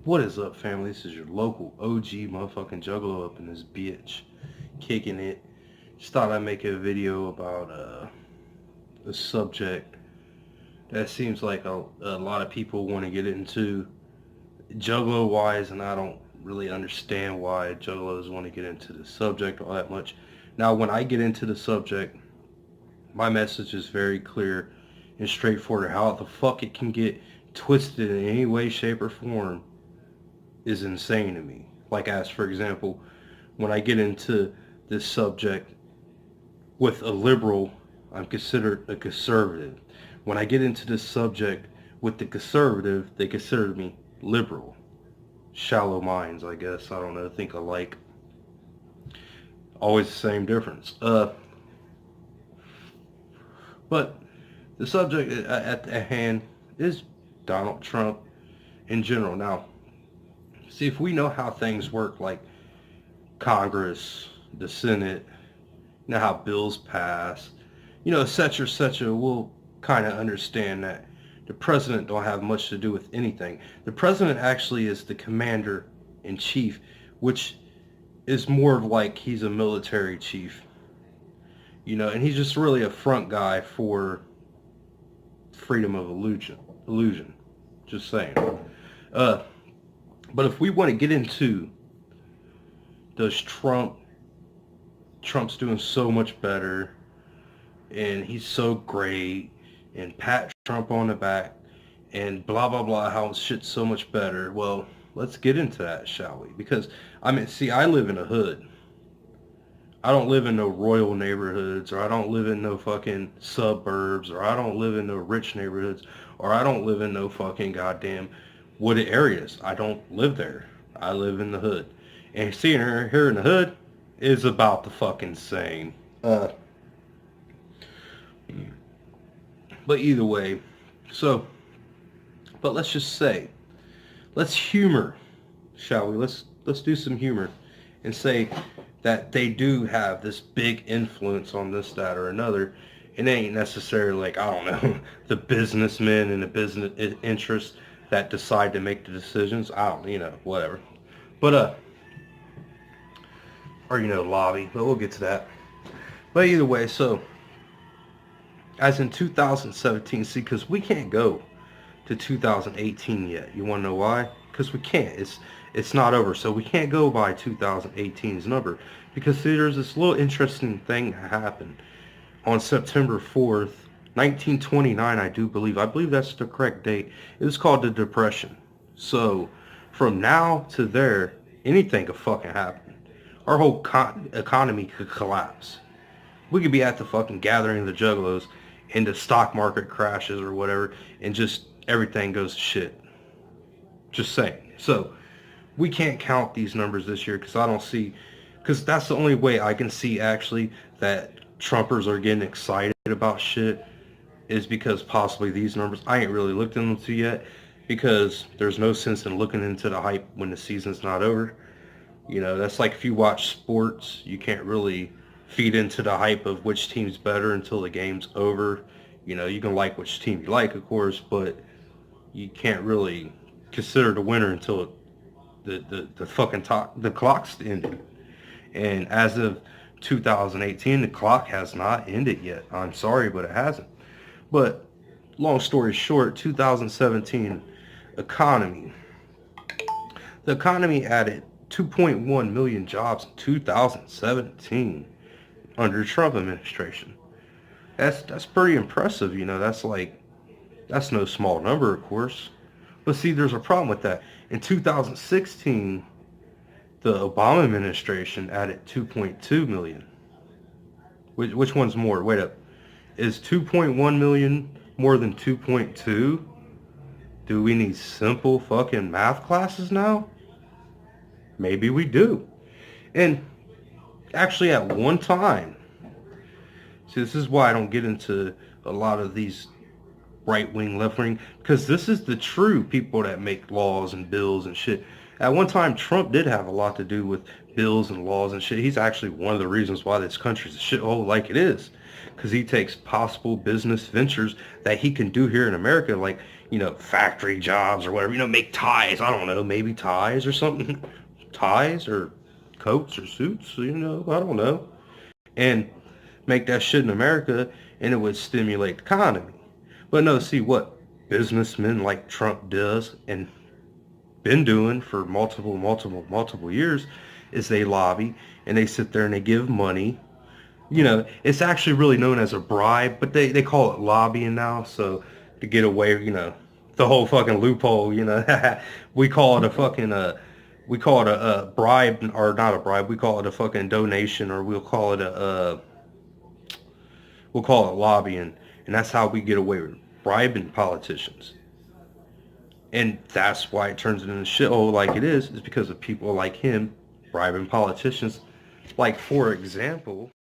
What is up, family? This is your local OG motherfucking Juggalo up in this bitch, kicking it. Just thought I'd make a video about a subject that seems like a lot of people want to get into Juggalo wise, and I don't really understand why Juggalos want to get into the subject all that much. Now, when I get into the subject, my message is very clear and straightforward. How the fuck it can get twisted in any way, shape, or form is insane to me. Like, as for example, when I get into this subject with a liberal, I'm considered a conservative. When I get into this subject with the conservative, they consider me liberal. Shallow minds, I guess. I don't know, think alike. Always the same difference. But the subject at hand is Donald Trump in general. Now, see, if we know how things work, like Congress, the Senate, you know how bills pass, et cetera, et cetera, we'll kind of understand that the president don't have much to do with anything. The president actually is the commander in chief, which is more of like he's a military chief, and he's just really a front guy for freedom of illusion. Just saying. But if we want to get into, does Trump's doing so much better, and he's so great, and pat Trump on the back, and blah, blah, blah, how shit's so much better. Well, let's get into that, shall we? Because, see, I live in a hood. I don't live in no royal neighborhoods, or I don't live in no fucking suburbs, or I don't live in no rich neighborhoods, or I don't live in no fucking goddamn wooded areas. I don't live there. I live in the hood. And seeing her here in the hood is about the fucking same. But either way, but let's just say, let's humor, shall we? Let's do some humor and say that they do have this big influence on this, that, or another. It ain't necessarily like, I don't know, the businessmen and the business interests that decide to make the decisions. I don't, whatever. But, or, lobby, but we'll get to that. But either way, so, as in 2017, see, because we can't go to 2018 yet. You want to know why? Because we can't. It's not over. So we can't go by 2018's number. Because see, there's this little interesting thing that happened on September 4th, 1929, I believe. I believe that's the correct date. It was called the Depression. So from now to there, anything could fucking happen. Our whole economy could collapse. We could be at the fucking gathering of the Juggalos, and the stock market crashes or whatever, and just everything goes to shit. Just saying. So we can't count these numbers this year, because I don't see, because that's the only way I can see actually that Trumpers are getting excited about shit, is because possibly these numbers, I ain't really looked into yet, because there's no sense in looking into the hype when the season's not over. That's like if you watch sports, you can't really feed into the hype of which team's better until the game's over. You can like which team you like, of course, but you can't really consider the winner until the fucking the clock's ended. And as of 2018, the clock has not ended yet. I'm sorry, but it hasn't. But long story short, 2017 economy. The economy added 2.1 million jobs in 2017 under the Trump administration. That's pretty impressive. That's no small number, of course. But see, there's a problem with that. In 2016, the Obama administration added 2.2 million. Which one's more? Wait up. Is 2.1 million more than 2.2? Do we need simple fucking math classes now? Maybe we do. And actually at one time, see, this is why I don't get into a lot of these right-wing, left-wing, because this is the true people that make laws and bills and shit. At one time, Trump did have a lot to do with bills and laws and shit. He's actually one of the reasons why this country's a shithole like it is, because he takes possible business ventures that he can do here in America, like, factory jobs or whatever, make ties. I don't know, maybe ties or something. Ties or coats or suits, I don't know. And make that shit in America, and it would stimulate the economy. But no, see what businessmen like Trump does and been doing for multiple years is they lobby and they sit there and they give money. It's actually really known as a bribe, but they call it lobbying now. So to get away, the whole fucking loophole, we call it a fucking we call it a bribe, or not a bribe. We call it a fucking donation, or we'll call it lobbying, and that's how we get away with bribing politicians. And that's why it turns into a shithole like it is because of people like him bribing politicians. Like, for example,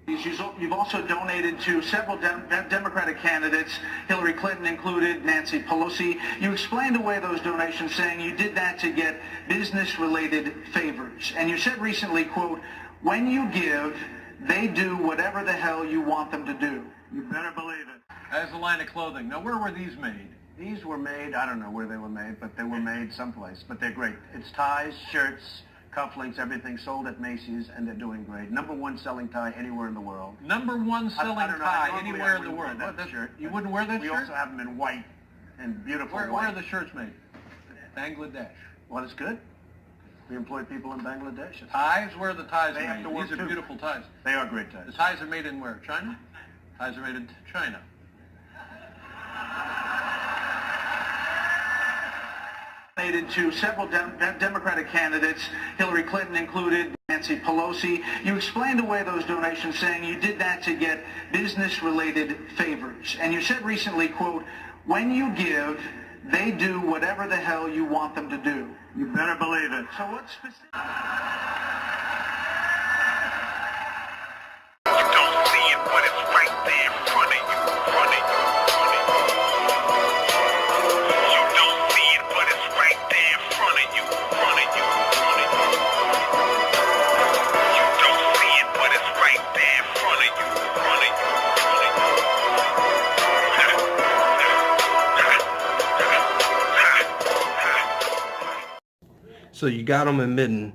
you've also donated to several Democratic candidates, Hillary Clinton included, Nancy Pelosi. You explained away those donations, saying you did that to get business-related favors. And you said recently, quote, "When you give, they do whatever the hell you want them to do." You better believe it. As a line of clothing. Now, where were these made? These were made, I don't know where they were made, but they were made someplace. But they're great. It's ties, shirts, cufflinks, everything sold at Macy's, and they're doing great. #1 selling tie anywhere in the world. #1 selling tie anywhere in the world. That shirt. You wouldn't wear that shirt? We also have them in white and beautiful white. Where are the shirts made? Bangladesh. Well, it's good. We employ people in Bangladesh. Ties? Where are the ties They made? have to work These are too. beautiful ties. They are great ties. The ties are made in where? China? Ties are made in China. To several Democratic candidates, Hillary Clinton included, Nancy Pelosi. You explained away those donations, saying you did that to get business-related favors. And you said recently, quote, "When you give, they do whatever the hell you want them to do." You better believe it. So what specific... You don't see it, but it's right there in front of you, front of you, front of you. You don't see it, but it's right there in front of you, front of you, front of you. You don't see it, but it's right there in front of you, front of you, front of you. so you got them admitting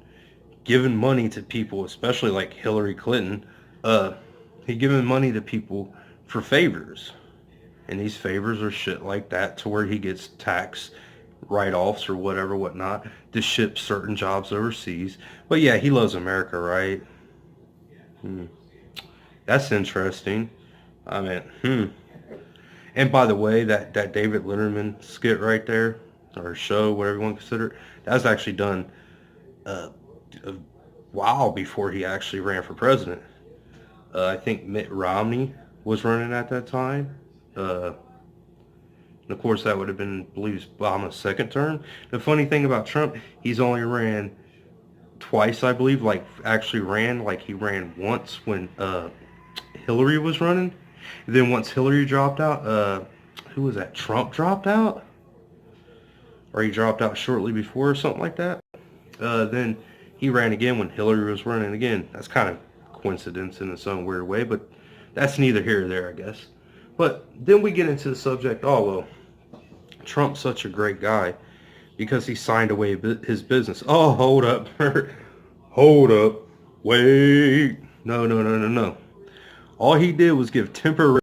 giving money to people, especially like Hillary Clinton. He giving money to people for favors, and these favors are shit like that to where he gets tax write-offs or whatnot to ship certain jobs overseas. But yeah, he loves America, right? That's interesting. I mean, And by the way, that David Letterman skit right there, or show, whatever you want to consider it, that was actually done a while before he actually ran for president. I think Mitt Romney was running at that time. And of course, that would have been, I believe, Obama's second term. The funny thing about Trump, he's only ran twice, I believe. He ran once when Hillary was running. And then once Hillary dropped out, who was that? Trump dropped out? Or he dropped out shortly before or something like that. Then he ran again when Hillary was running again. That's kind of coincidence in its own weird way, but that's neither here nor there, I guess. But then we get into the subject, Trump's such a great guy because he signed away his business. Oh, hold up. Hold up. Wait. No. All he did was give temporary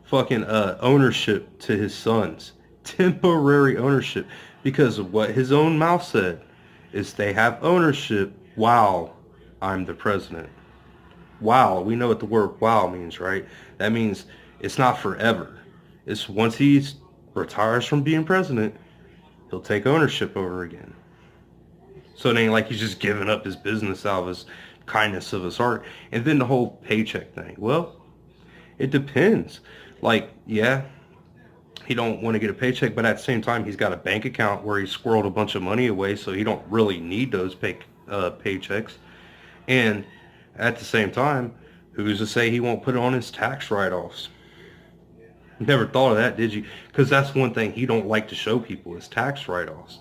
fucking ownership to his sons. Temporary ownership. Because of what his own mouth said is they have ownership while I'm the president. Wow. We know what the word wow means, right? That means it's not forever. It's once he retires from being president, he'll take ownership over again. So it ain't like he's just giving up his business out of his kindness of his heart. And then the whole paycheck thing. Well, it depends. Yeah, he don't want to get a paycheck, but at the same time, he's got a bank account where he squirreled a bunch of money away, so he don't really need those paychecks. And at the same time, who's to say he won't put it on his tax write-offs? Never thought of that, did you? Because that's one thing he don't like to show people is tax write-offs.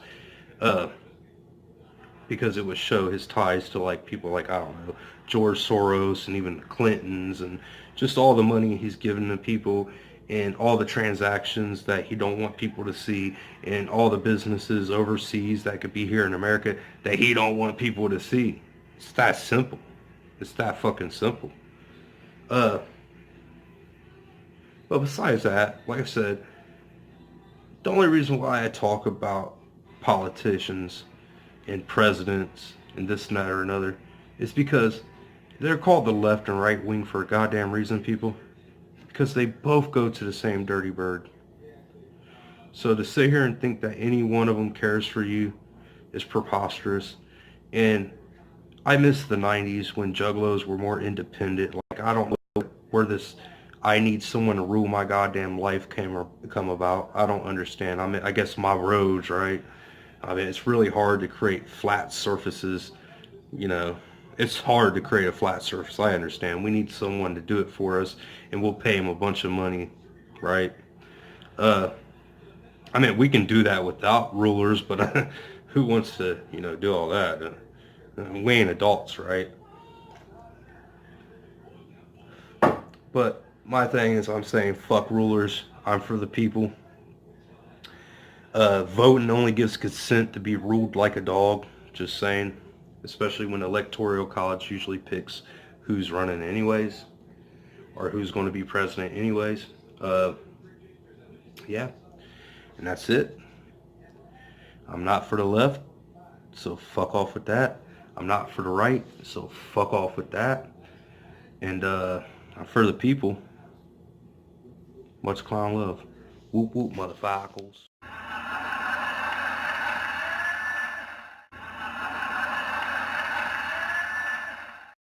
Because it would show his ties to people like, I don't know, George Soros and even the Clintons and just all the money he's given to people and all the transactions that he don't want people to see, and all the businesses overseas that could be here in America that he don't want people to see. It's that simple. It's that fucking simple. But besides that, like I said, the only reason why I talk about politicians and presidents and this and that or another is because they're called the left and right wing for a goddamn reason, people. Because they both go to the same dirty bird. So to sit here and think that any one of them cares for you is preposterous. And I miss the 90s when juggalos were more independent. Like, I don't know where this I need someone to rule my goddamn life come about. I don't understand. I mean, I guess my roads, right? I mean, it's really hard to create flat surfaces, you know. It's hard to create a flat surface. I understand. We need someone to do it for us, and we'll pay him a bunch of money, right? I mean, we can do that without rulers, but who wants to, you know, do all that? We ain't adults, right? But my thing is, I'm saying fuck rulers. I'm for the people. Voting only gives consent to be ruled like a dog. Just saying. Especially when electoral college usually picks who's running anyways, or who's going to be president anyways. Yeah, and that's it. I'm not for the left, so fuck off with that. I'm not for the right, so fuck off with that. And I'm for the people. Much clown love. Whoop whoop, motherfuckers.